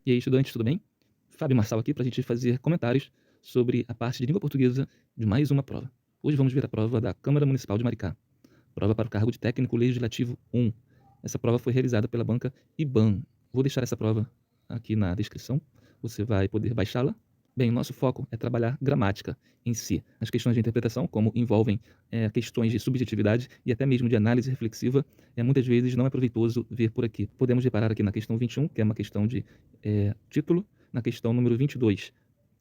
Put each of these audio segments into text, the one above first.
E aí, estudantes, tudo bem? Fábio Marçal aqui para a gente fazer comentários sobre a parte de língua portuguesa de mais uma prova. Hoje vamos ver a prova da Câmara Municipal de Maricá, prova para o cargo de Técnico Legislativo 1. Essa prova foi realizada pela banca IBAN. Vou deixar essa prova aqui na descrição, você vai poder baixá-la. Bem, nosso foco é trabalhar gramática em si. As questões de interpretação, como envolvem questões de subjetividade e até mesmo de análise reflexiva, muitas vezes não é proveitoso ver por aqui. Podemos reparar aqui na questão 21, que é uma questão de título, na questão número 22,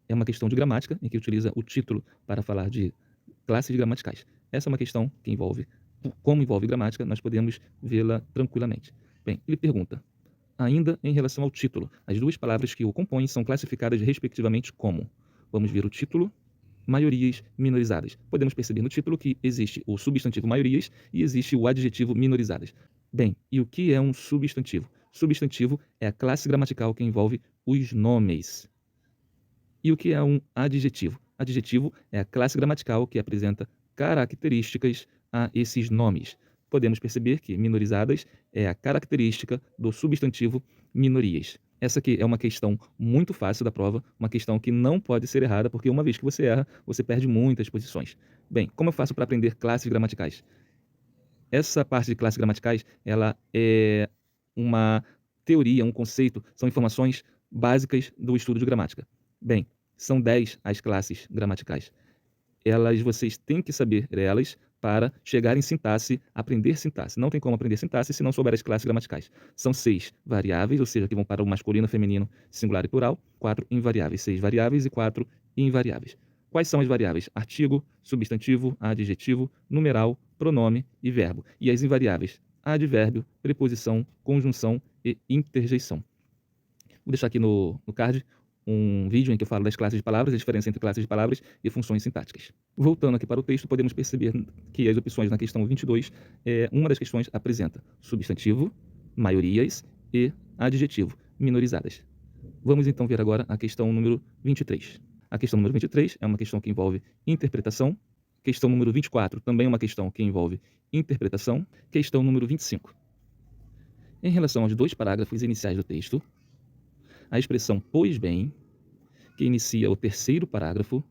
é uma questão de gramática, em que utiliza o título para falar de classes gramaticais. Essa é uma questão que envolve, como envolve gramática, nós podemos vê-la tranquilamente. Bem, ele pergunta, ainda em relação ao título, as duas palavras que o compõem são classificadas respectivamente como? Vamos ver o título, maiorias minorizadas. Podemos perceber no título que existe o substantivo maiorias e existe o adjetivo minorizadas. Bem, e o que é um substantivo? Substantivo é a classe gramatical que envolve os nomes. E o que é um adjetivo? Adjetivo é a classe gramatical que apresenta características a esses nomes. Podemos perceber que minorizadas é a característica do substantivo minorias. Essa aqui é uma questão muito fácil da prova, uma questão que não pode ser errada, porque uma vez que você erra, você perde muitas posições. Bem, como eu faço para aprender classes gramaticais? Essa parte de classes gramaticais, ela é uma teoria, um conceito, são informações básicas do estudo de gramática. Bem, são 10 as classes gramaticais. Vocês têm que saber elas para chegar em sintaxe, aprender sintaxe. Não tem como aprender sintaxe se não souber as classes gramaticais. São 6 variáveis, ou seja, que vão para o masculino, feminino, singular e plural. 4 invariáveis, 6 variáveis e 4 invariáveis. Quais são as variáveis? Artigo, substantivo, adjetivo, numeral, pronome e verbo. E as invariáveis? Advérbio, preposição, conjunção e interjeição. Vou deixar aqui no card um vídeo em que eu falo das classes de palavras, a diferença entre classes de palavras e funções sintáticas. Voltando aqui para o texto, podemos perceber que as opções na questão 22, uma das questões apresenta substantivo, maiorias e adjetivo, minorizadas. Vamos então ver agora a questão número 23. A questão número 23 é uma questão que envolve interpretação. Questão número 24 também é uma questão que envolve interpretação. Questão número 25. Em relação aos dois parágrafos iniciais do texto, a expressão pois bem, que inicia o terceiro parágrafo,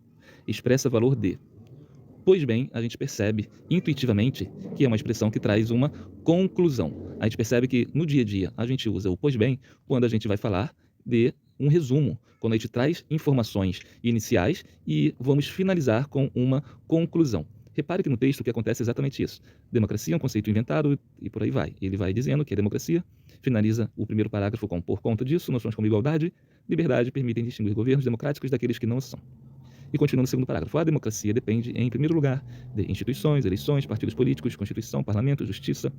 expressa valor de. Pois bem, a gente percebe intuitivamente que é uma expressão que traz uma conclusão. A gente percebe que no dia a dia a gente usa o pois bem quando a gente vai falar de um resumo, quando a gente traz informações iniciais e vamos finalizar com uma conclusão. Repare que no texto o que acontece é exatamente isso. Democracia é um conceito inventado e por aí vai. Ele vai dizendo que a democracia finaliza o primeiro parágrafo com por conta disso, noções como igualdade, liberdade permitem distinguir governos democráticos daqueles que não são. E continua no segundo parágrafo. A democracia depende, em primeiro lugar, de instituições, eleições, partidos políticos, constituição, parlamento, justiça.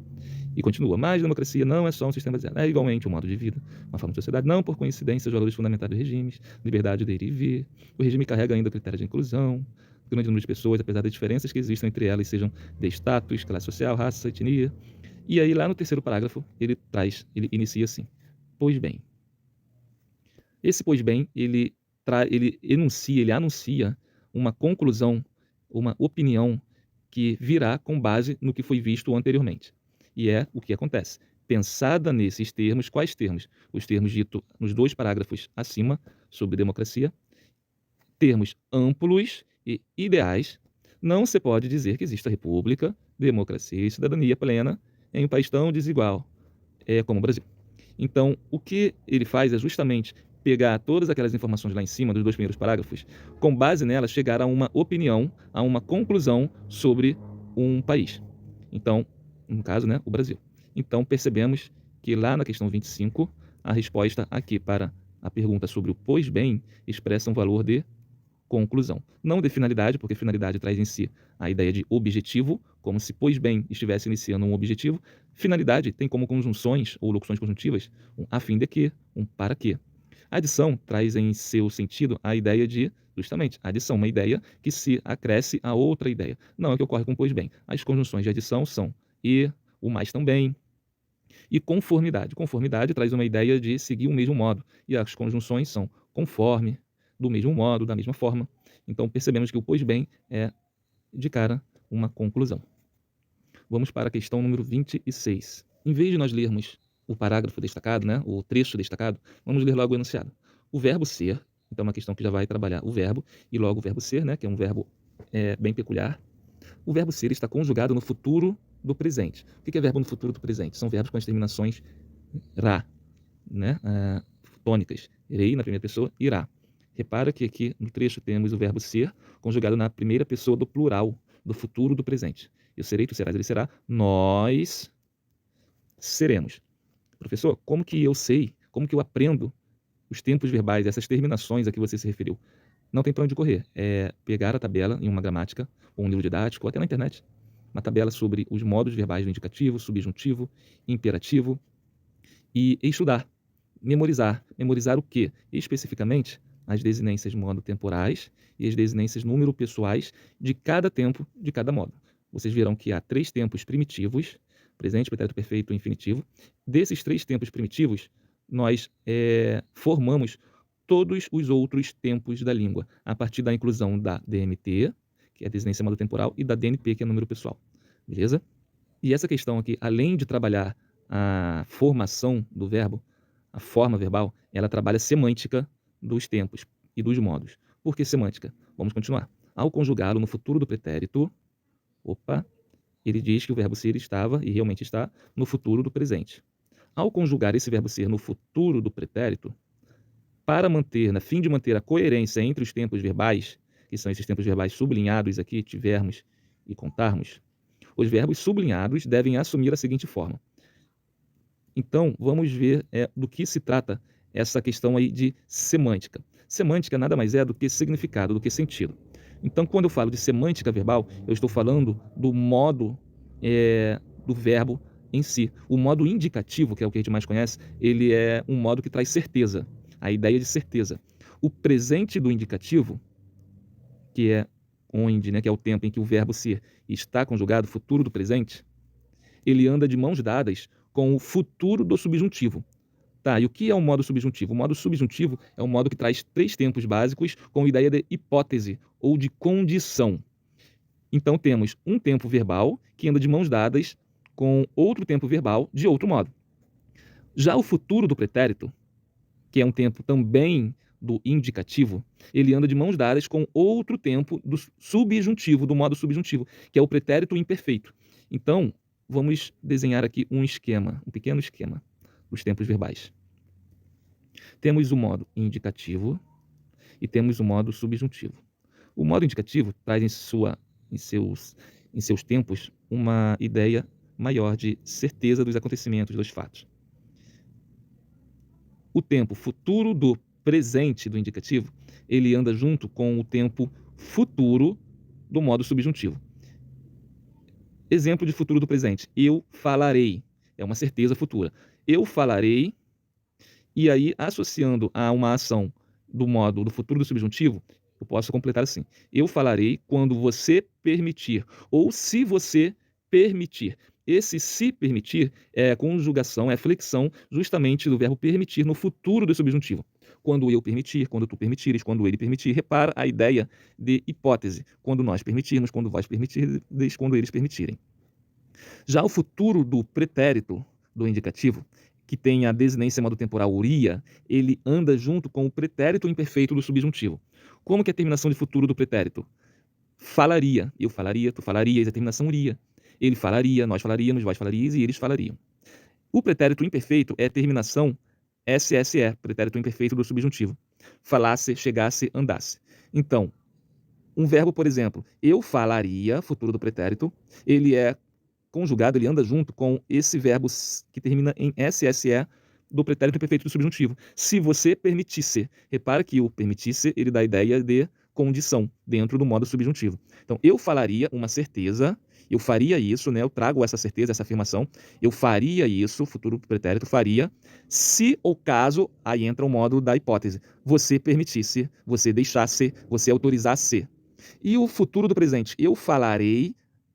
E continua. Mas a democracia não é só um sistema baseado. É igualmente um modo de vida, uma forma de sociedade, não por coincidência os valores fundamentais dos regimes, liberdade de ir e vir. O regime carrega ainda o critério de inclusão, grande número de pessoas, apesar das diferenças que existam entre elas, sejam de status, classe social, raça, etnia. E aí, lá no terceiro parágrafo, ele inicia assim. Pois bem. Esse pois bem, ele anuncia uma conclusão, uma opinião que virá com base no que foi visto anteriormente. E é o que acontece. Pensada nesses termos, quais termos? Os termos ditos nos dois parágrafos acima sobre democracia, termos amplos e ideais, não se pode dizer que exista república, democracia e cidadania plena em um país tão desigual como o Brasil. Então, o que ele faz é justamente pegar todas aquelas informações lá em cima dos dois primeiros parágrafos, com base nelas chegar a uma opinião, a uma conclusão sobre um país. Então, no caso, o Brasil. Então, percebemos que lá na questão 25, a resposta aqui para a pergunta sobre o pois bem expressa um valor de conclusão. Não de finalidade, porque finalidade traz em si a ideia de objetivo, como se pois bem estivesse iniciando um objetivo. Finalidade tem como conjunções ou locuções conjuntivas um a fim de que, um para que. Adição traz em seu sentido a ideia de, justamente, adição, uma ideia que se acresce a outra ideia. Não é o que ocorre com pois bem. As conjunções de adição são e, o mais também. E conformidade. Conformidade traz uma ideia de seguir o mesmo modo. E as conjunções são conforme, do mesmo modo, da mesma forma. Então percebemos que o pois bem é, de cara, uma conclusão. Vamos para a questão número 26. Em vez de nós lermos o parágrafo destacado, né, o trecho destacado, vamos ler logo o enunciado. O verbo ser, então é uma questão que já vai trabalhar o verbo, e logo o verbo ser, né, que é um verbo bem peculiar. O verbo ser está conjugado no futuro do presente. O que é verbo no futuro do presente? São verbos com as terminações ra, né, tônicas. Rei na primeira pessoa, irá. Repara que aqui no trecho temos o verbo ser conjugado na primeira pessoa do plural, do futuro do presente. Eu serei, tu serás, ele será, nós seremos. Professor, como que eu sei, como que eu aprendo os tempos verbais, essas terminações a que você se referiu? Não tem para onde correr. É pegar a tabela em uma gramática, ou um livro didático, ou até na internet, uma tabela sobre os modos verbais do indicativo, subjuntivo, imperativo, e estudar, memorizar. Memorizar o quê? Especificamente, as desinências modo-temporais e as desinências número-pessoais de cada tempo, de cada modo. Vocês verão que há 3 tempos primitivos, presente, pretérito perfeito e infinitivo. Desses 3 tempos primitivos, nós formamos todos os outros tempos da língua, a partir da inclusão da DMT, que é a desinência modo-temporal, e da DNP, que é número pessoal. Beleza? E essa questão aqui, além de trabalhar a formação do verbo, a forma verbal, ela trabalha a semântica dos tempos e dos modos. Por que semântica? Vamos continuar. Ao conjugá-lo no futuro do pretérito, ele diz que o verbo ser estava, e realmente está, no futuro do presente. Ao conjugar esse verbo ser no futuro do pretérito, para manter, a fim de manter a coerência entre os tempos verbais, que são esses tempos verbais sublinhados aqui, tivermos e contarmos, os verbos sublinhados devem assumir a seguinte forma. Então, vamos ver do que se trata essa questão aí de semântica. Semântica nada mais é do que significado, do que sentido. Então, quando eu falo de semântica verbal, eu estou falando do modo do verbo em si. O modo indicativo, que é o que a gente mais conhece, ele é um modo que traz certeza, a ideia de certeza. O presente do indicativo, que é onde, né, que é o tempo em que o verbo ser está conjugado, futuro do presente, ele anda de mãos dadas com o futuro do subjuntivo. Tá, e o que é o modo subjuntivo? O modo subjuntivo é um modo que traz 3 tempos básicos com ideia de hipótese ou de condição. Então temos um tempo verbal que anda de mãos dadas com outro tempo verbal de outro modo. Já o futuro do pretérito, que é um tempo também do indicativo, ele anda de mãos dadas com outro tempo do subjuntivo, do modo subjuntivo, que é o pretérito imperfeito. Então, vamos desenhar aqui um esquema, um pequeno esquema dos tempos verbais. Temos o modo indicativo e temos o modo subjuntivo. O modo indicativo traz em seus tempos uma ideia maior de certeza dos acontecimentos, dos fatos. O tempo futuro do presente do indicativo, ele anda junto com o tempo futuro do modo subjuntivo. Exemplo de futuro do presente. Eu falarei. É uma certeza futura. Eu falarei, e aí, associando a uma ação do modo do futuro do subjuntivo, eu posso completar assim. Eu falarei quando você permitir, ou se você permitir. Esse se permitir é a conjugação, é a flexão justamente do verbo permitir no futuro do subjuntivo. Quando eu permitir, quando tu permitires, quando ele permitir. Repara a ideia de hipótese. Quando nós permitirmos, quando vós permitirdes, quando eles permitirem. Já o futuro do pretérito, do indicativo, que tem a desinência modo-temporal uria, ele anda junto com o pretérito imperfeito do subjuntivo. Como que é a terminação de futuro do pretérito? Falaria. Eu falaria, tu falarias, a terminação uria. Ele falaria, nós falaríamos, vós falarias e eles falariam. O pretérito imperfeito é a terminação SSE, pretérito imperfeito do subjuntivo. Falasse, chegasse, andasse. Então, um verbo, por exemplo, eu falaria, futuro do pretérito, ele é conjugado, ele anda junto com esse verbo que termina em SSE do pretérito imperfeito do subjuntivo. Se você permitisse. Repara que o permitisse, ele dá a ideia de condição dentro do modo subjuntivo. Então, eu falaria uma certeza, eu faria isso, né? Eu trago essa certeza, essa afirmação, eu faria isso, futuro pretérito faria, se ou caso, aí entra o modo da hipótese, você permitisse, você deixasse, você autorizasse. E o futuro do presente, eu falarei,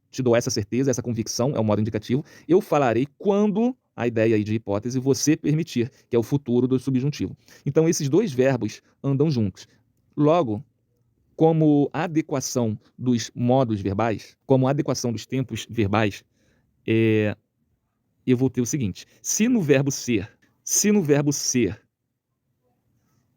te dou essa certeza, essa convicção, é o modo indicativo, eu falarei quando, a ideia aí de hipótese, você permitir, que é o futuro do subjuntivo. Então, esses dois verbos andam juntos. Logo, como adequação dos modos verbais, como adequação dos tempos verbais, eu vou ter o seguinte: se no verbo ser,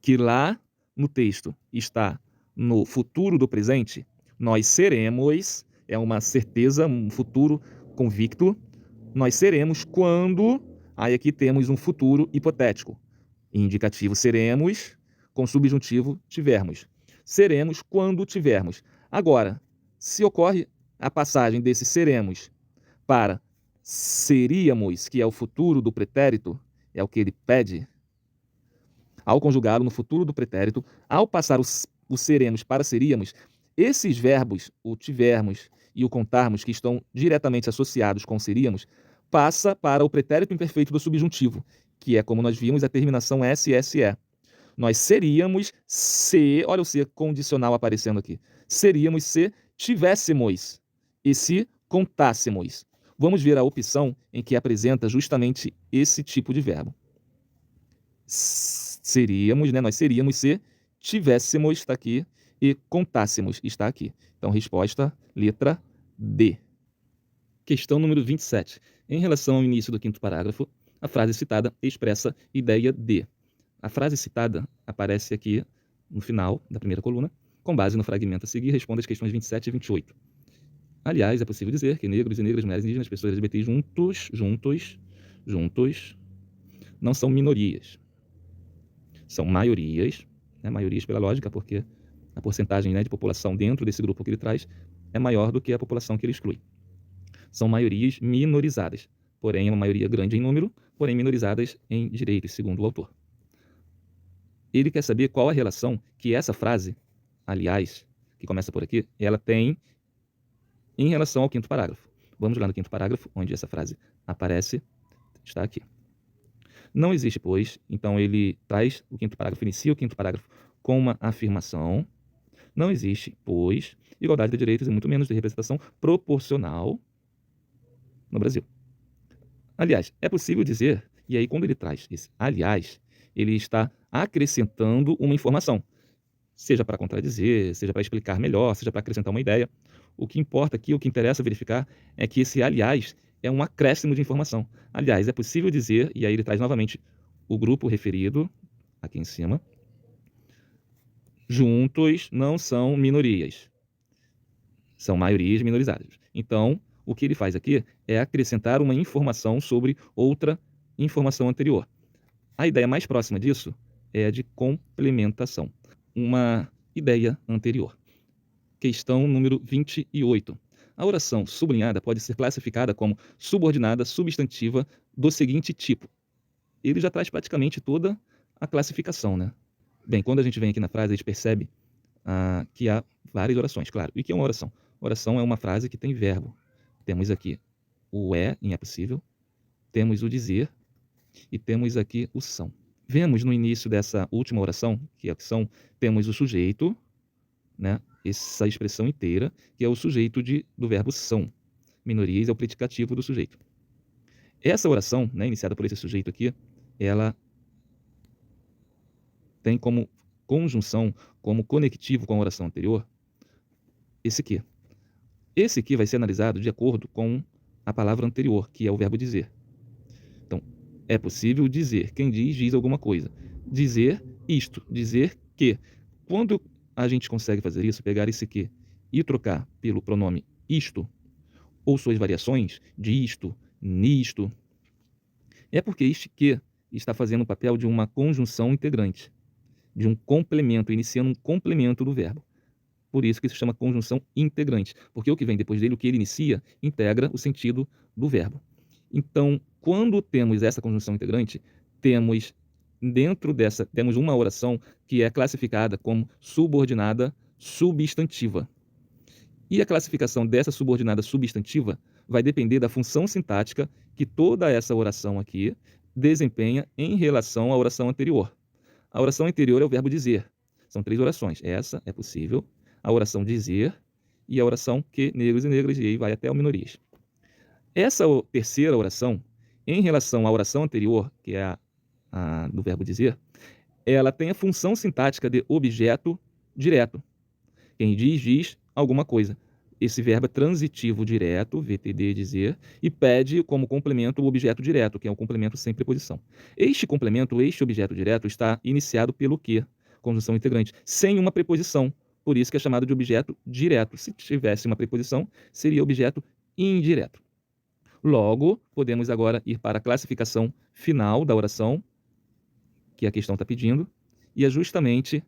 que lá no texto está no futuro do presente, nós seremos, é uma certeza, um futuro convicto, nós seremos quando, aí aqui temos um futuro hipotético, indicativo seremos, com subjuntivo tivermos. Seremos quando tivermos. Agora, se ocorre a passagem desse seremos para seríamos, que é o futuro do pretérito, é o que ele pede, ao conjugá-lo no futuro do pretérito, ao passar o seremos para seríamos, esses verbos, o tivermos e o contarmos, que estão diretamente associados com seríamos, passa para o pretérito imperfeito do subjuntivo, que é, como nós vimos, a terminação SSE. Nós seríamos se, olha o ser condicional aparecendo aqui, seríamos se tivéssemos e se contássemos. Vamos ver a opção em que apresenta justamente esse tipo de verbo. Seríamos, né? Nós seríamos se tivéssemos, está aqui, e contássemos, está aqui. Então, resposta, letra D. Questão número 27. Em relação ao início do quinto parágrafo, a frase citada expressa ideia de. A frase citada aparece aqui no final da primeira coluna. Com base no fragmento a seguir, responde as questões 27 e 28. Aliás, é possível dizer que negros e negras, mulheres indígenas, pessoas LGBT juntos, não são minorias. São maiorias, né? Maiorias pela lógica, porque a porcentagem, né, de população dentro desse grupo que ele traz é maior do que a população que ele exclui. São maiorias minorizadas, porém é uma maioria grande em número, porém minorizadas em direitos, segundo o autor. Ele quer saber qual a relação que essa frase, aliás, que começa por aqui, ela tem em relação ao quinto parágrafo. Vamos lá no quinto parágrafo, onde essa frase aparece, está aqui. Não existe, pois, então ele traz o quinto parágrafo, inicia o quinto parágrafo com uma afirmação. Não existe, pois, igualdade de direitos e muito menos de representação proporcional no Brasil. Aliás, é possível dizer, e aí quando ele traz esse aliás, ele está acrescentando uma informação, seja para contradizer, seja para explicar melhor, seja para acrescentar uma ideia. O que importa aqui, o que interessa verificar, é que esse aliás é um acréscimo de informação. Aliás, é possível dizer, e aí ele traz novamente o grupo referido, aqui em cima, juntos não são minorias, são maiorias minorizadas. Então, o que ele faz aqui é acrescentar uma informação sobre outra informação anterior. A ideia mais próxima disso é a de complementação, uma ideia anterior. Questão número 28. A oração sublinhada pode ser classificada como subordinada substantiva do seguinte tipo. Ele já traz praticamente toda a classificação, né? Bem, quando a gente vem aqui na frase, a gente percebe que há várias orações, claro. E o que é uma oração? Oração é uma frase que tem verbo. Temos aqui o é, em é possível, temos o dizer e temos aqui o são. Vemos no início dessa última oração, que é a são, temos o sujeito, né? Essa expressão inteira, que é o sujeito do verbo são. Minorias é o predicativo do sujeito. Essa oração, né, iniciada por esse sujeito aqui, ela tem como conjunção, como conectivo com a oração anterior, esse aqui. Esse aqui vai ser analisado de acordo com a palavra anterior, que é o verbo dizer. Então, é possível dizer. Quem diz alguma coisa. Dizer isto, dizer que. Quando a gente consegue fazer isso, pegar esse que e trocar pelo pronome isto, ou suas variações, disto, nisto, é porque este que está fazendo o papel de uma conjunção integrante, de um complemento, iniciando um complemento do verbo. Por isso que se chama conjunção integrante, porque o que vem depois dele, o que ele inicia, integra o sentido do verbo. Então, quando temos essa conjunção integrante, temos uma oração que é classificada como subordinada substantiva. E a classificação dessa subordinada substantiva vai depender da função sintática que toda essa oração aqui desempenha em relação à oração anterior. A oração anterior é o verbo dizer. São 3 orações. Essa é possível, a oração dizer e a oração que negros e negras, e aí vai até o minorias. Essa terceira oração, em relação à oração anterior, que é a do verbo dizer, ela tem a função sintática de objeto direto. Quem diz alguma coisa. esse verbo é transitivo direto, VTD dizer, e pede como complemento o objeto direto, que é o complemento sem preposição. Este complemento, este objeto direto, está iniciado pelo que? Conjunção integrante, sem uma preposição. Por isso que é chamado de objeto direto. Se tivesse uma preposição, seria objeto indireto. Logo, podemos agora ir para a classificação final da oração, que a questão está pedindo, e é justamente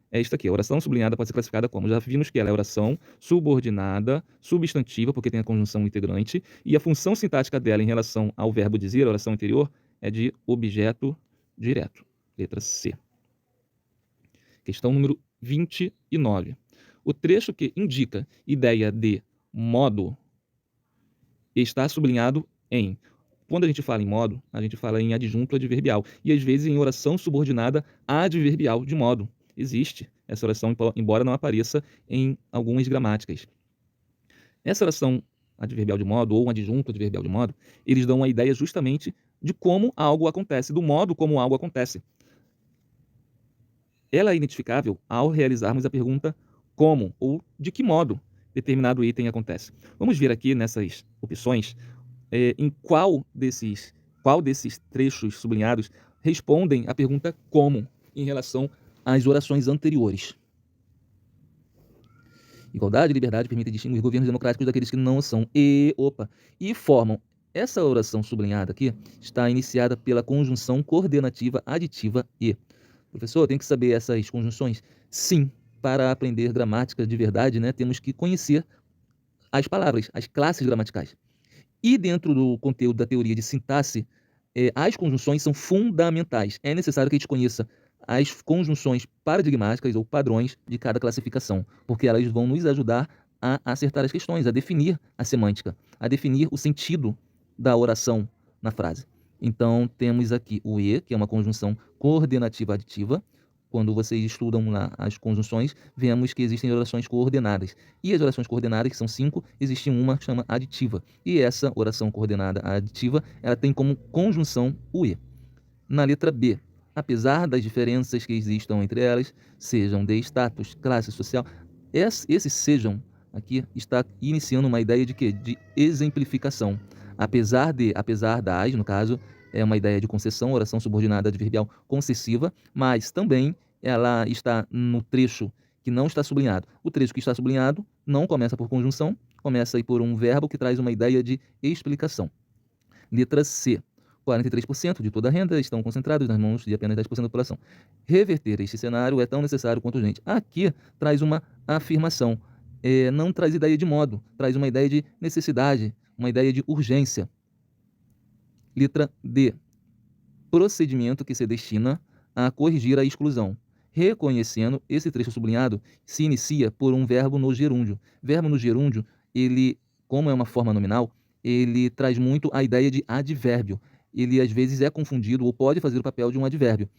esta aqui. A oração sublinhada pode ser classificada como? Já vimos que ela é oração subordinada, substantiva, porque tem a conjunção integrante, e a função sintática dela em relação ao verbo dizer, a oração anterior, é de objeto direto. Letra C. Questão número 29. O trecho que indica ideia de modo está sublinhado em... Quando a gente fala em modo, a gente fala em adjunto adverbial. E às vezes em oração subordinada adverbial de modo. Existe essa oração, embora não apareça em algumas gramáticas. Essa oração adverbial de modo ou um adjunto adverbial de modo, eles dão uma ideia justamente de como algo acontece, do modo como algo acontece. Ela é identificável ao realizarmos a pergunta como ou de que modo determinado item acontece. Vamos ver aqui nessas opções em qual desses trechos sublinhados respondem à pergunta como em relação às orações anteriores. Igualdade e liberdade permitem distinguir governos democráticos daqueles que não são. E formam. Essa oração sublinhada aqui está iniciada pela conjunção coordenativa aditiva e. Professor, tem que saber essas conjunções? Sim. Para aprender gramática de verdade, né, temos que conhecer as palavras, as classes gramaticais. E dentro do conteúdo da teoria de sintaxe, as conjunções são fundamentais. É necessário que a gente conheça as conjunções paradigmáticas ou padrões de cada classificação, porque elas vão nos ajudar a acertar as questões, a definir a semântica, a definir o sentido da oração na frase. Então, temos aqui o E, que é uma conjunção coordenativa aditiva. Quando vocês estudam lá as conjunções, vemos que existem orações coordenadas. E as orações coordenadas, que são 5, existe uma que chama aditiva. E essa oração coordenada aditiva, ela tem como conjunção o E. Na letra B, apesar das diferenças que existam entre elas, sejam de status, classe social, esse sejam aqui está iniciando uma ideia de quê? De exemplificação. Apesar das, no caso, é uma ideia de concessão, oração subordinada adverbial concessiva, mas também ela está no trecho que não está sublinhado. O trecho que está sublinhado não começa por conjunção, começa aí por um verbo que traz uma ideia de explicação. Letra C. 43% de toda a renda estão concentrados nas mãos de apenas 10% da população. Reverter este cenário é tão necessário quanto urgente. Aqui traz uma afirmação, não traz ideia de modo, traz uma ideia de necessidade, uma ideia de urgência. Letra D. Procedimento que se destina a corrigir a exclusão. Reconhecendo, esse trecho sublinhado se inicia por um verbo no gerúndio. Verbo no gerúndio, ele, como é uma forma nominal, ele traz muito a ideia de advérbio. Ele às vezes é confundido ou pode fazer o papel de um advérbio.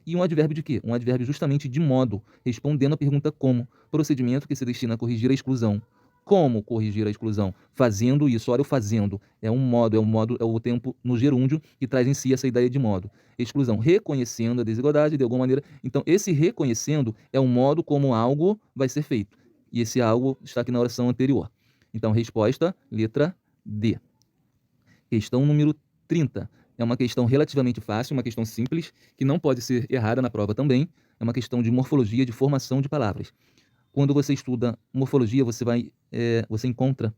E um advérbio de quê? Um advérbio justamente de modo, respondendo à pergunta como. Procedimento que se destina a corrigir a exclusão. Como corrigir a exclusão? Fazendo isso. Olha, o fazendo é um modo, é o tempo no gerúndio que traz em si essa ideia de modo. Exclusão, reconhecendo a desigualdade de alguma maneira. Então, esse reconhecendo é o modo como algo vai ser feito. E esse algo está aqui na oração anterior. Então, resposta, letra D. Questão número 30. É uma questão relativamente fácil, uma questão simples, que não pode ser errada na prova também. É uma questão de morfologia, de formação de palavras. Quando você estuda morfologia, você encontra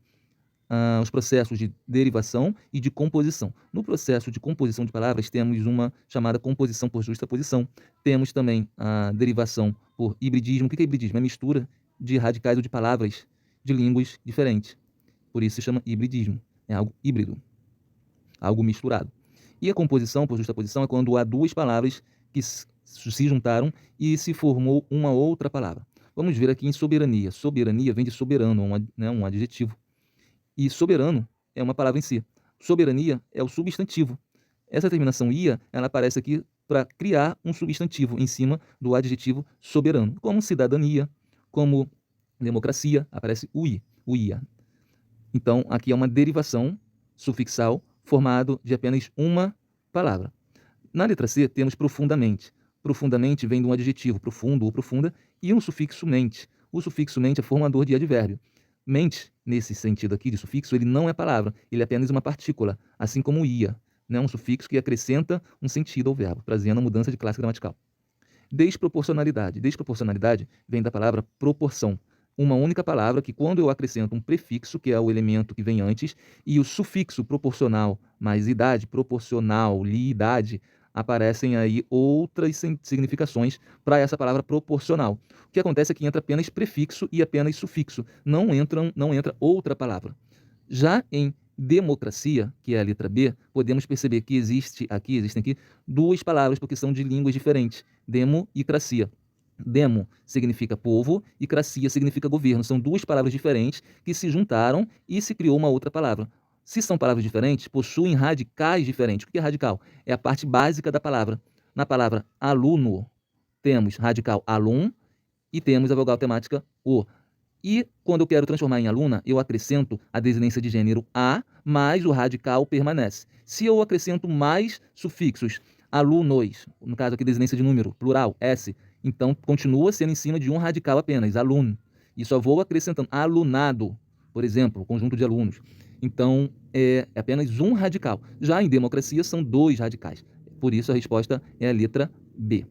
os processos de derivação e de composição. No processo de composição de palavras, temos uma chamada composição por justaposição. Temos também a derivação por hibridismo. O que é hibridismo? É mistura de radicais ou de palavras de línguas diferentes. Por isso se chama hibridismo. É algo híbrido, algo misturado. E a composição por justaposição é quando há duas palavras que se juntaram e se formou uma outra palavra. Vamos ver aqui em soberania. Soberania vem de soberano, um adjetivo. E soberano é uma palavra em si. Soberania é o substantivo. Essa terminação ia, ela aparece aqui para criar um substantivo em cima do adjetivo soberano. Como cidadania, como democracia, aparece o ia. Então, aqui é uma derivação sufixal formado de apenas uma palavra. Na letra C, temos profundamente. Profundamente vem de um adjetivo, profundo ou profunda, e um sufixo mente. O sufixo mente é formador de advérbio. Mente, nesse sentido aqui de sufixo, ele não é palavra, ele é apenas uma partícula, assim como ia, né? Um sufixo que acrescenta um sentido ao verbo, trazendo a mudança de classe gramatical. Desproporcionalidade. Desproporcionalidade vem da palavra proporção. Uma única palavra que, quando eu acrescento um prefixo, que é o elemento que vem antes, e o sufixo proporcional mais idade, proporcional, idade, aparecem aí outras significações para essa palavra proporcional. O que acontece é que entra apenas prefixo e apenas sufixo, não entra outra palavra. Já em democracia, que é a letra B, podemos perceber que existem aqui duas palavras, porque são de línguas diferentes, demo e cracia. Demo significa povo e cracia significa governo. São duas palavras diferentes que se juntaram e se criou uma outra palavra. Se são palavras diferentes, possuem radicais diferentes. O que é radical? É a parte básica da palavra. Na palavra aluno, temos radical alum e temos a vogal temática o. E quando eu quero transformar em aluna, eu acrescento a desinência de gênero a, mas o radical permanece. Se eu acrescento mais sufixos, alunos, no caso aqui desinência de número, plural, s, então continua sendo em cima de um radical apenas, aluno. E só vou acrescentando alunado, por exemplo, conjunto de alunos. Então é apenas um radical. Já em democracia são dois radicais. Por isso a resposta é a letra B.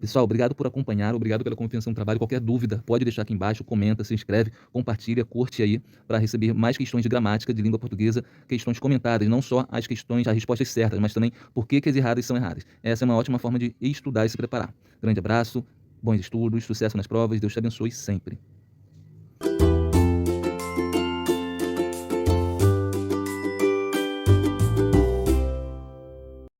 Pessoal, obrigado por acompanhar, obrigado pela confiança no trabalho. Qualquer dúvida, pode deixar aqui embaixo, comenta, se inscreve, compartilha, curte aí para receber mais questões de gramática de língua portuguesa, questões comentadas, não só as questões, as respostas certas, mas também por que as erradas são erradas. Essa é uma ótima forma de estudar e se preparar. Grande abraço, bons estudos, sucesso nas provas, Deus te abençoe sempre.